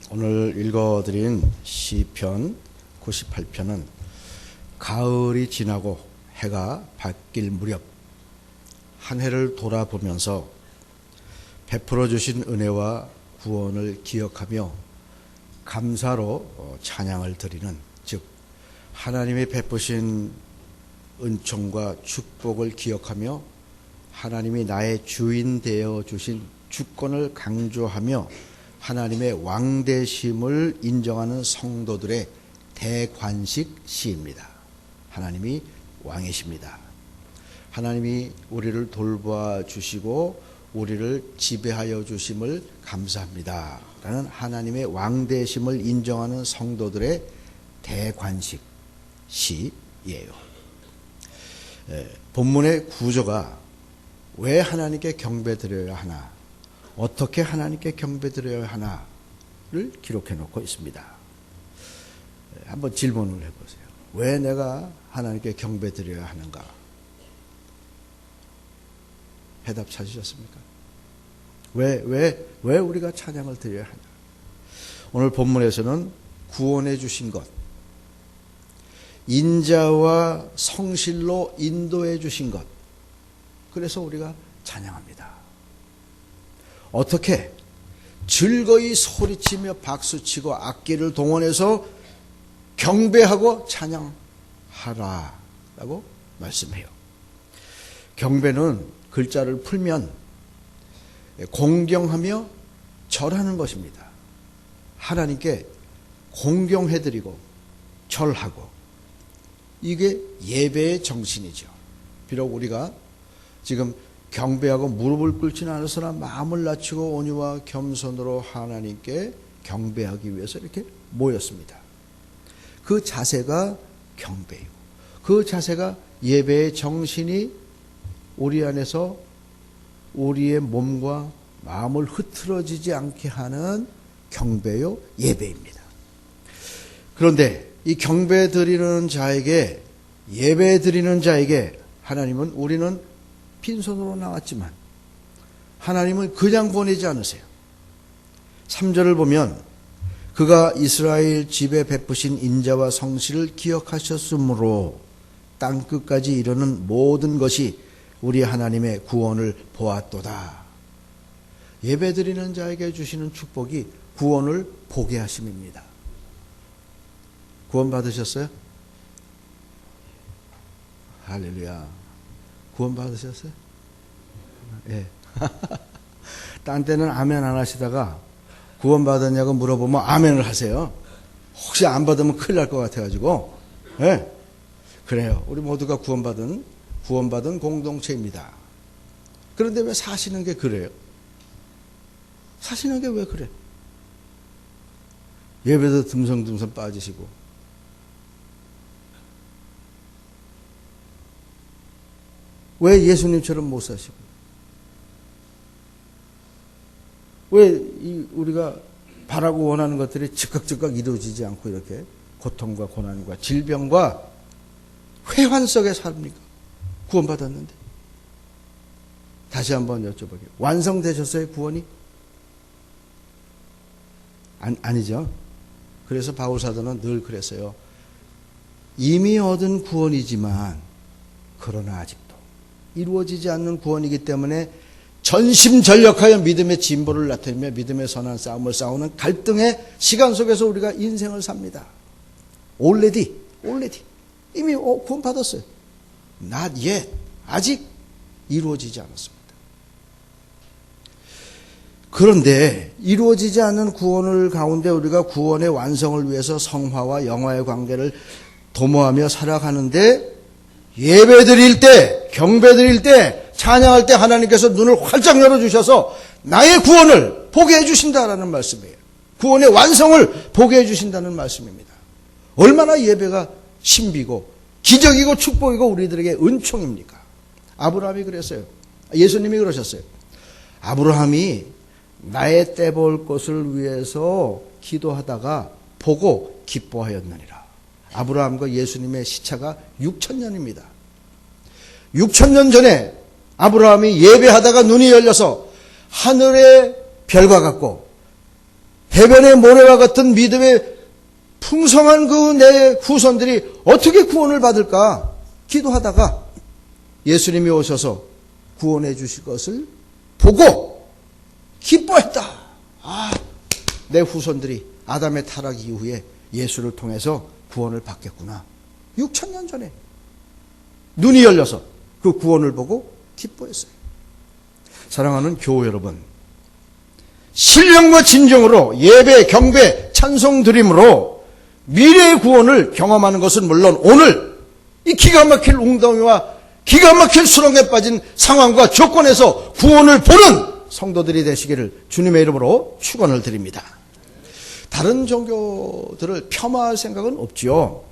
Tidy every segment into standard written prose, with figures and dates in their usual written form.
오늘 읽어드린 시편 98편은 가을이 지나고 해가 바뀔 무렵 한 해를 돌아보면서 베풀어 주신 은혜와 구원을 기억하며 감사로 찬양을 드리는, 즉 하나님이 베푸신 은총과 축복을 기억하며 하나님이 나의 주인 되어 주신 주권을 강조하며 하나님의 왕되심을 인정하는 성도들의 대관식 시입니다. 하나님이 왕이십니다. 하나님이 우리를 돌보아 주시고 우리를 지배하여 주심을 감사합니다 라는 하나님의 왕되심을 인정하는 성도들의 대관식 시예요. 본문의 구조가 왜 하나님께 경배드려야 하나, 어떻게 하나님께 경배드려야 하나를 기록해 놓고 있습니다. 한번 질문을 해보세요. 왜 내가 하나님께 경배드려야 하는가? 해답 찾으셨습니까? 왜 우리가 찬양을 드려야 하냐? 오늘 본문에서는 구원해 주신 것, 인자와 성실로 인도해 주신 것, 그래서 우리가 찬양합니다. 어떻게? 즐거이 소리치며 박수치고 악기를 동원해서 경배하고 찬양하라라고 말씀해요. 경배는 글자를 풀면 공경하며 절하는 것입니다. 하나님께 공경해드리고 절하고, 이게 예배의 정신이죠. 비록 우리가 지금 경배하고 무릎을 꿇지는 않으서나 마음을 낮추고 온유와 겸손으로 하나님께 경배하기 위해서 이렇게 모였습니다. 그 자세가 경배이고, 그 자세가 예배의 정신이 우리 안에서 우리의 몸과 마음을 흐트러지지 않게 하는 경배요 예배입니다. 그런데 이 경배 드리는 자에게, 예배 드리는 자에게 하나님은, 우리는 빈손으로 나왔지만 하나님은 그냥 보내지 않으세요. 3절을 보면 그가 이스라엘 집에 베푸신 인자와 성실을 기억하셨으므로 땅끝까지 이르는 모든 것이 우리 하나님의 구원을 보았도다. 예배드리는 자에게 주시는 축복이 구원을 보게 하심입니다. 구원 받으셨어요? 할렐루야. 구원 받으셨어요? 예. 딴 때는 아멘 안 하시다가 구원 받았냐고 물어보면 아멘을 하세요. 혹시 안 받으면 큰일 날 것 같아가지고. 예. 그래요. 우리 모두가 구원받은 공동체입니다. 그런데 왜 사시는 게 그래요? 사시는 게 왜 그래? 예배도 듬성듬성 빠지시고, 왜 예수님처럼 못 사시고, 왜 우리가 바라고 원하는 것들이 즉각 이루어지지 않고 이렇게 고통과 고난과 질병과 회환 속에 삽니까? 구원받았는데. 다시 한번 여쭤볼게요. 완성되셨어요, 구원이? 아니죠. 그래서 바울사도는 늘 그랬어요. 이미 얻은 구원이지만 그러나 아직도 이루어지지 않는 구원이기 때문에 전심전력하여 믿음의 진보를 나타내며 믿음의 선한 싸움을 싸우는 갈등의 시간 속에서 우리가 인생을 삽니다. already. 이미 구원 받았어요. Not yet. 아직 이루어지지 않았습니다. 그런데 이루어지지 않는 구원을 가운데 우리가 구원의 완성을 위해서 성화와 영화의 관계를 도모하며 살아가는데, 예배 드릴 때, 경배 드릴 때, 찬양할 때 하나님께서 눈을 활짝 열어주셔서 나의 구원을 보게 해주신다라는 말씀이에요. 구원의 완성을 보게 해주신다는 말씀입니다. 얼마나 예배가 신비고 기적이고 축복이고 우리들에게 은총입니까? 아브라함이 그랬어요. 예수님이 그러셨어요. 아브라함이 나의 떼볼 것을 위해서 기도하다가 보고 기뻐하였느니라. 아브라함과 예수님의 시차가 6,000년입니다. 6,000년 전에 아브라함이 예배하다가 눈이 열려서 하늘의 별과 같고 해변의 모래와 같은 믿음의 풍성한 그 내 후손들이 어떻게 구원을 받을까 기도하다가 예수님이 오셔서 구원해 주실 것을 보고 기뻐했다. 내 후손들이 아담의 타락 이후에 예수를 통해서 구원을 받겠구나. 6,000년 전에 눈이 열려서 그 구원을 보고 기뻐했어요. 사랑하는 교우 여러분, 신령과 진정으로 예배, 경배, 찬송 드림으로 미래의 구원을 경험하는 것은 물론 오늘 이 기가 막힐 웅덩이와 기가 막힐 수렁에 빠진 상황과 조건에서 구원을 보는 성도들이 되시기를 주님의 이름으로 축원을 드립니다. 다른 종교들을 폄하할 생각은 없지요.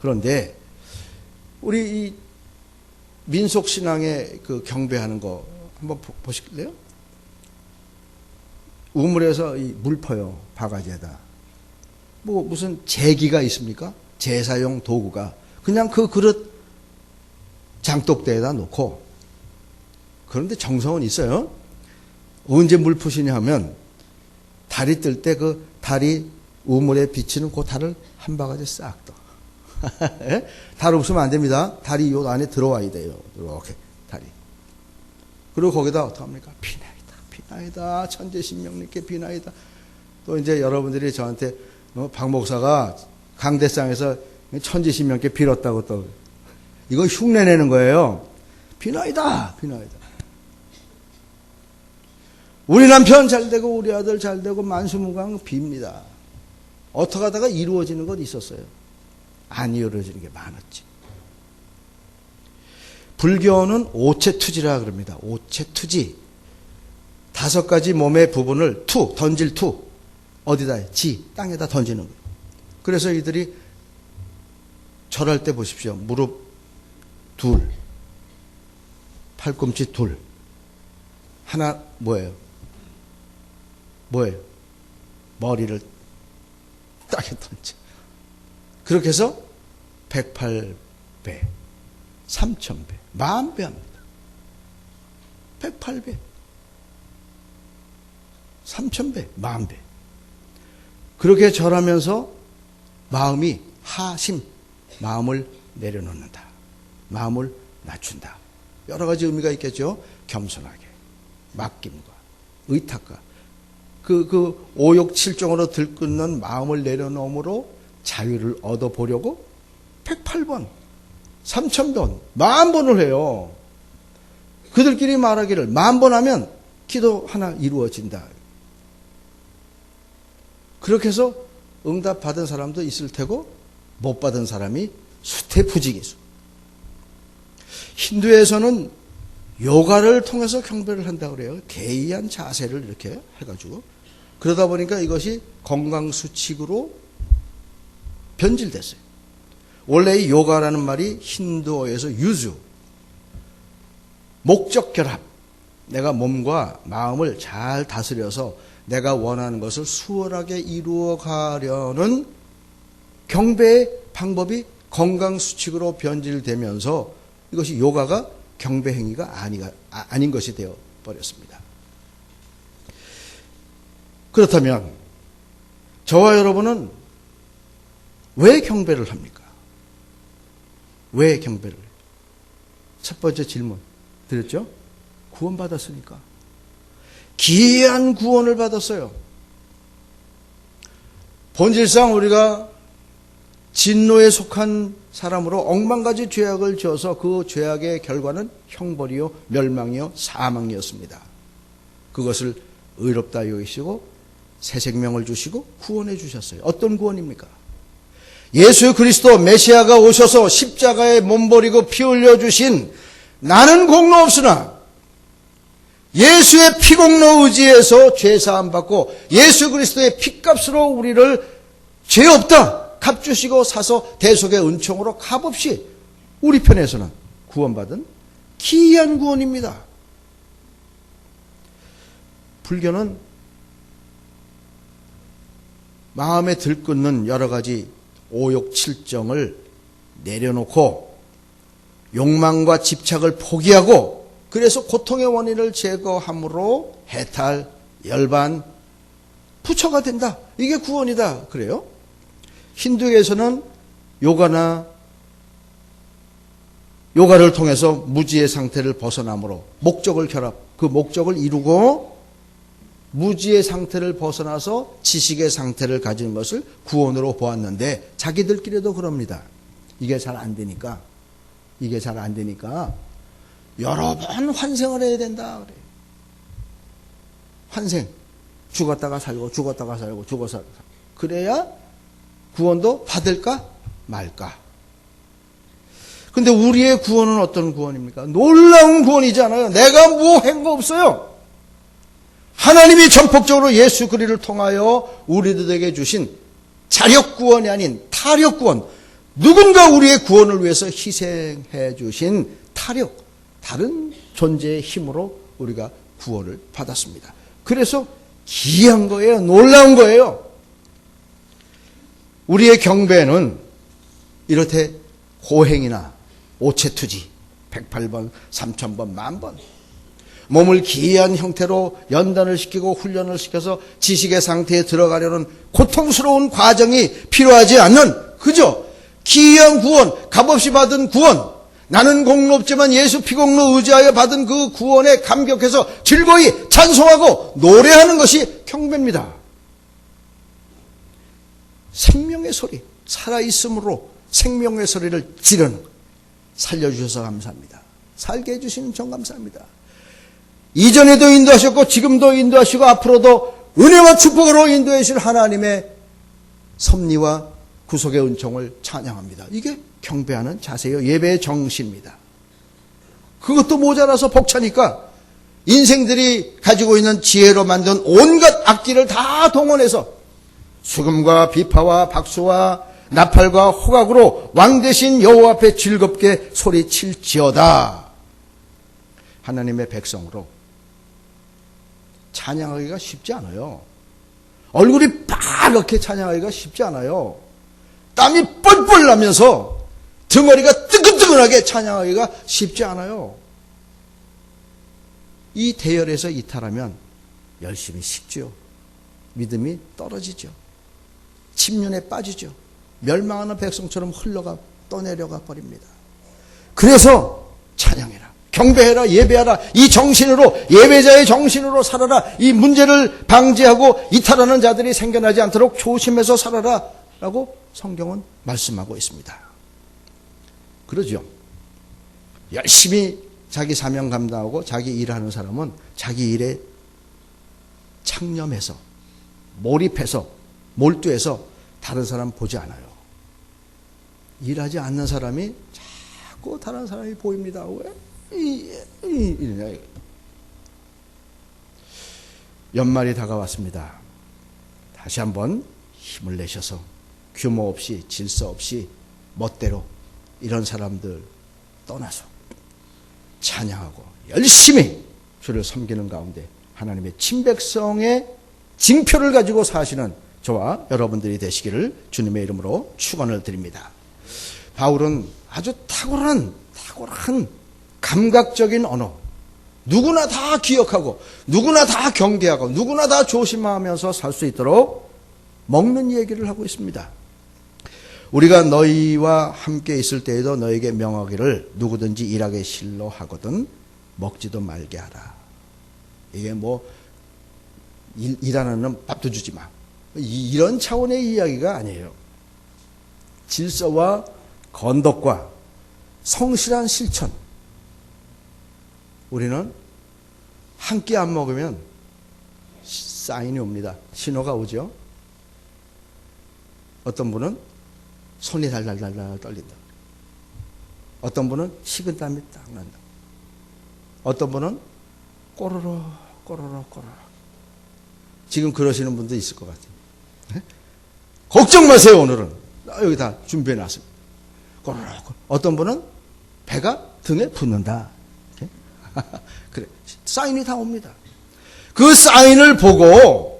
그런데 우리 이 민속신앙의 그 경배하는 거 한번 보실래요? 우물에서 이 물 퍼요. 바가지에다. 뭐 무슨 제기가 있습니까? 제사용 도구가. 그냥 그 그릇 장독대에다 놓고. 그런데 정성은 있어요. 언제 물 푸시냐 하면 달이 뜰 때 그 달이 우물에 비치는 그 달을 한 바가지 싹 떠. 예? 달 없으면 안 됩니다. 달이 요 안에 들어와야 돼요. 이렇게 달이. 그리고 거기다 어떡합니까? 비나이다. 천재신명님께 비나이다. 또 이제 여러분들이 저한테 박 목사가 강대상에서 천재신명께 빌었다고 또 이거 흉내내는 거예요. 비나이다. 우리 남편 잘 되고 우리 아들 잘 되고 만수무강 빕니다. 어떻게 하다가 이루어지는 것 있었어요. 안 이루어지는 게 많았지. 불교는 오체투지라 그럽니다. 오체투지. 5가지 몸의 부분을 던질 어디다? 땅에다 던지는 거예요. 그래서 이들이 절할 때 보십시오. 무릎 2, 팔꿈치 2. 하나 뭐예요? 머리를 땅에 던져. 그렇게 해서 108배, 3000배, 10,000배 합니다. 108배, 3000배, 10,000배. 그렇게 절하면서 마음이 하심, 마음을 내려놓는다. 마음을 낮춘다. 여러 가지 의미가 있겠죠. 겸손하게, 맡김과 의탁과 그 오욕 칠종으로 들끓는 마음을 내려놓음으로 자유를 얻어보려고 108번, 3000번, 10,000번을 해요. 그들끼리 말하기를 10,000번 하면 기도 하나 이루어진다. 그렇게 해서 응답 받은 사람도 있을 테고 못 받은 사람이 수태부지기수. 힌두에서는 요가를 통해서 경배를 한다고 그래요. 개의한 자세를 이렇게 해가지고. 그러다 보니까 이것이 건강수칙으로 변질됐어요. 원래 이 요가라는 말이 힌두어에서 유주, 목적 결합. 내가 몸과 마음을 잘 다스려서 내가 원하는 것을 수월하게 이루어 가려는 경배의 방법이 건강수칙으로 변질되면서 이것이 요가가 경배 행위가 아닌 것이 되어 버렸습니다. 그렇다면 저와 여러분은 왜 경배를 합니까? 왜 경배를 해요? 첫 번째 질문 드렸죠? 구원받았으니까. 기이한 구원을 받았어요. 본질상 우리가 진노에 속한 사람으로 억만가지 죄악을 지어서 그 죄악의 결과는 형벌이요, 멸망이요, 사망이었습니다. 그것을 의롭다 여기시고 새 생명을 주시고 구원해 주셨어요. 어떤 구원입니까? 예수 그리스도 메시아가 오셔서 십자가에 몸버리고 피 흘려 주신 나는 공로 없으나 예수의 피공로 의지해서 죄사함 받고 예수 그리스도의 피값으로 우리를 죄 없다 값주시고 사서 대속의 은총으로 값없이 우리 편에서는 구원받은 기이한 구원입니다. 불교는 마음에 들끓는 여러 가지 오욕 칠정을 내려놓고 욕망과 집착을 포기하고 그래서 고통의 원인을 제거함으로 해탈, 열반, 부처가 된다. 이게 구원이다. 그래요? 힌두에서는 요가를 통해서 무지의 상태를 벗어남으로 목적을 그 목적을 이루고 무지의 상태를 벗어나서 지식의 상태를 가진 것을 구원으로 보았는데 자기들끼리도 그럽니다. 이게 잘 안 되니까 여러 번 환생을 해야 된다 그래요. 환생. 죽었다가 살고 그래야 구원도 받을까 말까. 근데 우리의 구원은 어떤 구원입니까? 놀라운 구원이지 않아요. 내가 뭐 한 거 없어요. 하나님이 전폭적으로 예수 그리스도를 통하여 우리들에게 주신 자력 구원이 아닌 타력 구원. 누군가 우리의 구원을 위해서 희생해 주신 타력, 다른 존재의 힘으로 우리가 구원을 받았습니다. 그래서 기이한 거예요. 놀라운 거예요. 우리의 경배는 이렇게 고행이나 오체투지 108번, 3000번, 10,000번 몸을 기이한 형태로 연단을 시키고 훈련을 시켜서 지식의 상태에 들어가려는 고통스러운 과정이 필요하지 않는 그저 기이한 구원, 값없이 받은 구원, 나는 공로없지만 예수 피공로 의지하여 받은 그 구원에 감격해서 즐거이 찬송하고 노래하는 것이 경배입니다. 생명의 소리, 살아있음으로 생명의 소리를 지르는 살려주셔서 감사합니다. 살게 해주시는 정 감사합니다. 이전에도 인도하셨고 지금도 인도하시고 앞으로도 은혜와 축복으로 인도해 주실 하나님의 섭리와 구속의 은총을 찬양합니다. 이게 경배하는 자세요. 예배의 정신입니다. 그것도 모자라서 벅차니까 인생들이 가지고 있는 지혜로 만든 온갖 악기를 다 동원해서 수금과 비파와 박수와 나팔과 호각으로 왕 대신 여호와 앞에 즐겁게 소리칠지어다. 하나님의 백성으로 찬양하기가 쉽지 않아요. 얼굴이 빨갛게 찬양하기가 쉽지 않아요. 땀이 뻘뻘 나면서 등어리가 뜨끈뜨끈하게 찬양하기가 쉽지 않아요. 이 대열에서 이탈하면 열심히 식죠. 믿음이 떨어지죠. 침륜에 빠지죠. 멸망하는 백성처럼 흘러가 떠내려가 버립니다. 그래서 찬양해라, 경배해라, 예배하라. 이 정신으로, 예배자의 정신으로 살아라. 이 문제를 방지하고 이탈하는 자들이 생겨나지 않도록 조심해서 살아라 라고 성경은 말씀하고 있습니다. 그러죠. 열심히 자기 사명 감당하고 자기 일하는 사람은 자기 일에 창념해서, 몰입해서, 몰두해서 다른 사람 보지 않아요. 일하지 않는 사람이 자꾸 다른 사람이 보입니다. 왜? 이러냐. 연말이 다가왔습니다. 다시 한번 힘을 내셔서 규모 없이, 질서 없이, 멋대로 이런 사람들 떠나서 찬양하고 열심히 주를 섬기는 가운데 하나님의 친백성의 징표를 가지고 사시는 저와 여러분들이 되시기를 주님의 이름으로 축원을 드립니다. 바울은 아주 탁월한 감각적인 언어, 누구나 다 기억하고 누구나 다 경계하고 누구나 다 조심하면서 살 수 있도록 먹는 얘기를 하고 있습니다. 우리가 너희와 함께 있을 때에도 너에게 명하기를 누구든지 일하게 실로 하거든 먹지도 말게 하라. 이게 뭐 일하는 놈 밥도 주지 마, 이런 차원의 이야기가 아니에요. 질서와 건덕과 성실한 실천. 우리는 한 끼 안 먹으면 사인이 옵니다. 신호가 오죠. 어떤 분은 손이 달달달달 떨린다. 어떤 분은 식은땀이 딱 난다. 어떤 분은 꼬르륵 지금 그러시는 분도 있을 것 같아요. 네? 걱정 마세요. 오늘은 여기 다 준비해 놨습니다. 꼬르륵. 어떤 분은 배가 등에 붙는다. 그래, 사인이 다 옵니다. 그 사인을 보고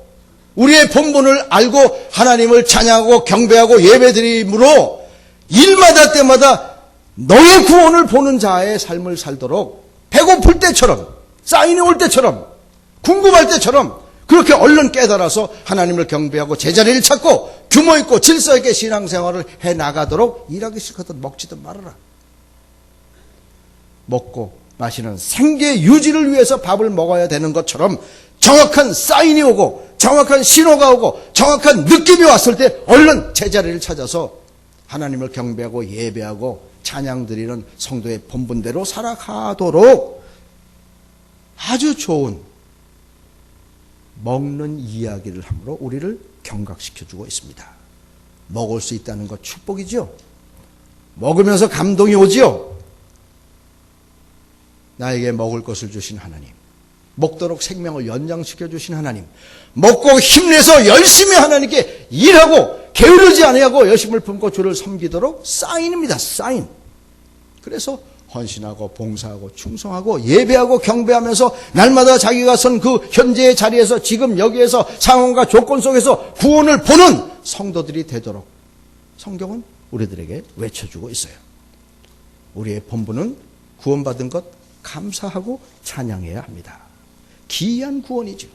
우리의 본분을 알고 하나님을 찬양하고 경배하고 예배드림으로 일마다 때마다 너의 구원을 보는 자의 삶을 살도록 배고플 때처럼, 사인이 올 때처럼, 궁금할 때처럼 그렇게 얼른 깨달아서 하나님을 경배하고 제자리를 찾고 규모 있고 질서 있게 신앙생활을 해나가도록 일하기 싫거든 먹지도 말아라. 먹고 마시는 생계 유지를 위해서 밥을 먹어야 되는 것처럼 정확한 사인이 오고 정확한 신호가 오고 정확한 느낌이 왔을 때 얼른 제자리를 찾아서 하나님을 경배하고 예배하고 찬양드리는 성도의 본분대로 살아가도록 아주 좋은 먹는 이야기를 함으로 우리를 경각시켜주고 있습니다. 먹을 수 있다는 것 축복이죠. 먹으면서 감동이 오지요. 나에게 먹을 것을 주신 하나님, 먹도록 생명을 연장시켜 주신 하나님, 먹고 힘내서 열심히 하나님께 일하고 게으르지 아니하고 열심을 품고 주를 섬기도록 사인입니다. 사인. 그래서 헌신하고 봉사하고 충성하고 예배하고 경배하면서 날마다 자기가 선 그 현재의 자리에서 지금 여기에서 상황과 조건 속에서 구원을 보는 성도들이 되도록 성경은 우리들에게 외쳐주고 있어요. 우리의 본분은 구원받은 것 감사하고 찬양해야 합니다. 기이한 구원이죠.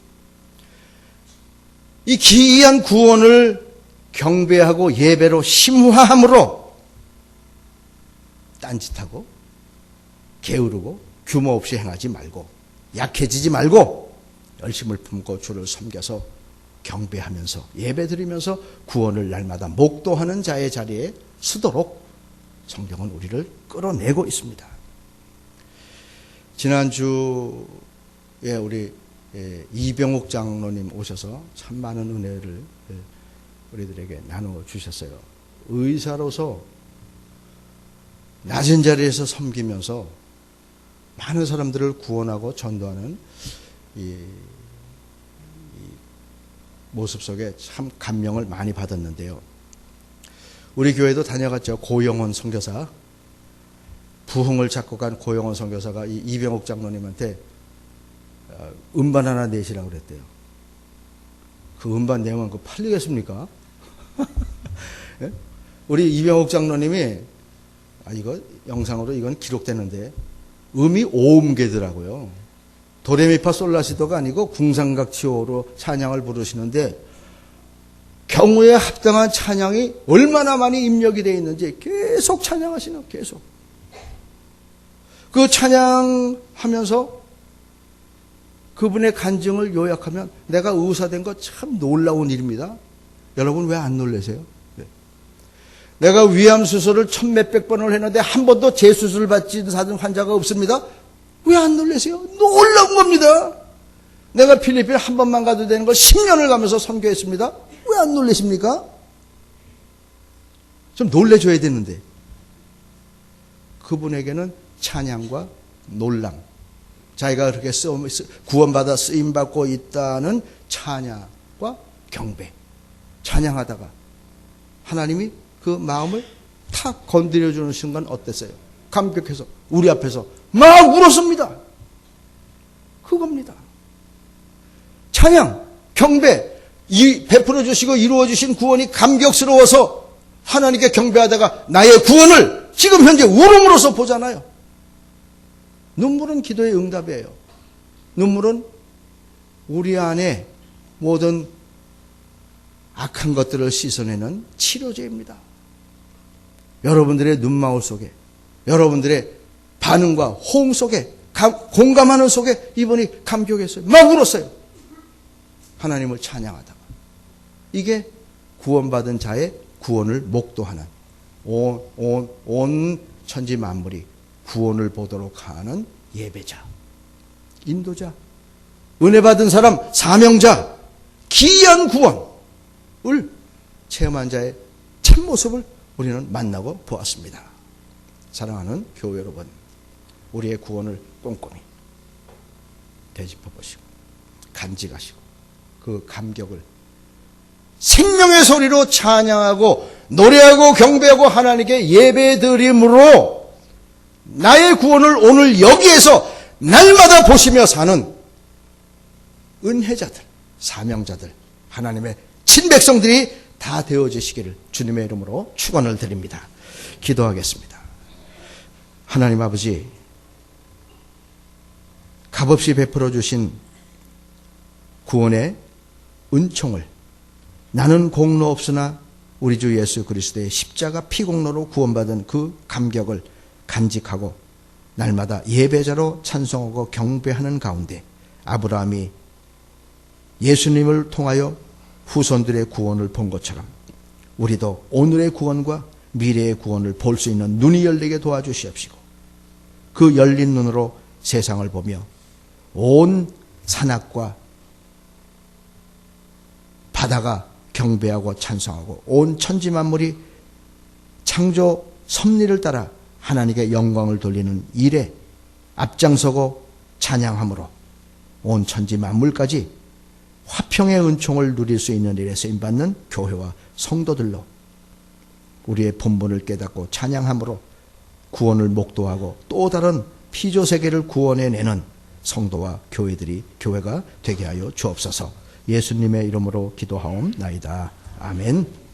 이 기이한 구원을 경배하고 예배로 심화함으로 딴짓하고 게으르고 규모 없이 행하지 말고 약해지지 말고 열심을 품고 주를 섬겨서 경배하면서 예배드리면서 구원을 날마다 목도하는 자의 자리에 서도록 성경은 우리를 끌어내고 있습니다. 지난주에 우리 이병옥 장로님 오셔서 참 많은 은혜를 우리들에게 나누어 주셨어요. 의사로서 낮은 자리에서 섬기면서 많은 사람들을 구원하고 전도하는 이 모습 속에 참 감명을 많이 받았는데요. 우리 교회도 다녀갔죠. 고영원 선교사. 부흥을 작곡한 고영원 선교사가 이 이병옥 장로님한테 음반 하나 내시라고 그랬대요. 그 음반 내면 그 팔리겠습니까? 예? 우리 이병옥 장로님이 이거 영상으로 이건 기록되는데 음이 오음계더라고요. 도레미파 솔라시도가 아니고 궁상각치오로 찬양을 부르시는데 경우에 합당한 찬양이 얼마나 많이 입력이 되어 있는지 계속 찬양하시는 계속. 그 찬양하면서 그분의 간증을 요약하면 내가 의사된 거 참 놀라운 일입니다. 여러분 왜 안 놀라세요? 내가 위암 수술을 1000몇백 번을 했는데 한 번도 재수술 받지 않은 환자가 없습니다. 왜 안 놀라세요? 놀라운 겁니다. 내가 필리핀 한 번만 가도 되는 걸 10년을 가면서 선교했습니다. 왜 안 놀라십니까? 좀 놀래줘야 되는데. 그분에게는 찬양과 놀람, 자기가 그렇게 구원받아 쓰임받고 있다는 찬양과 경배, 찬양하다가 하나님이 그 마음을 탁 건드려주는 순간 어땠어요? 감격해서 우리 앞에서 막 울었습니다. 그겁니다. 찬양, 경배, 베풀어 주시고 이루어 주신 구원이 감격스러워서 하나님께 경배하다가 나의 구원을 지금 현재 울음으로써 보잖아요. 눈물은 기도의 응답이에요. 눈물은 우리 안에 모든 악한 것들을 씻어내는 치료제입니다. 여러분들의 눈망울 속에, 여러분들의 반응과 호응 속에, 공감하는 속에 이분이 감격했어요. 막 울었어요. 하나님을 찬양하다가. 이게 구원받은 자의 구원을 목도하는 온 천지 만물이 구원을 보도록 하는 예배자, 인도자, 은혜 받은 사람, 사명자, 기이한 구원을 체험한 자의 참모습을 우리는 만나고 보았습니다. 사랑하는 교회 여러분, 우리의 구원을 꼼꼼히 되짚어 보시고 간직하시고 그 감격을 생명의 소리로 찬양하고 노래하고 경배하고 하나님께 예배드림으로 나의 구원을 오늘 여기에서 날마다 보시며 사는 은혜자들, 사명자들, 하나님의 친백성들이 다 되어지시기를 주님의 이름으로 축원을 드립니다. 기도하겠습니다. 하나님 아버지, 값없이 베풀어 주신 구원의 은총을, 나는 공로 없으나 우리 주 예수 그리스도의 십자가 피공로로 구원받은 그 감격을 간직하고 날마다 예배자로 찬송하고 경배하는 가운데 아브라함이 예수님을 통하여 후손들의 구원을 본 것처럼 우리도 오늘의 구원과 미래의 구원을 볼 수 있는 눈이 열리게 도와주시옵시고 그 열린 눈으로 세상을 보며 온 산악과 바다가 경배하고 찬송하고 온 천지 만물이 창조 섭리를 따라 하나님께 영광을 돌리는 일에 앞장서고 찬양함으로 온 천지 만물까지 화평의 은총을 누릴 수 있는 일에 쓰임받는 교회와 성도들로 우리의 본분을 깨닫고 찬양함으로 구원을 목도하고 또 다른 피조세계를 구원해내는 성도와 교회가 되게 하여 주옵소서. 예수님의 이름으로 기도하옵나이다. 아멘.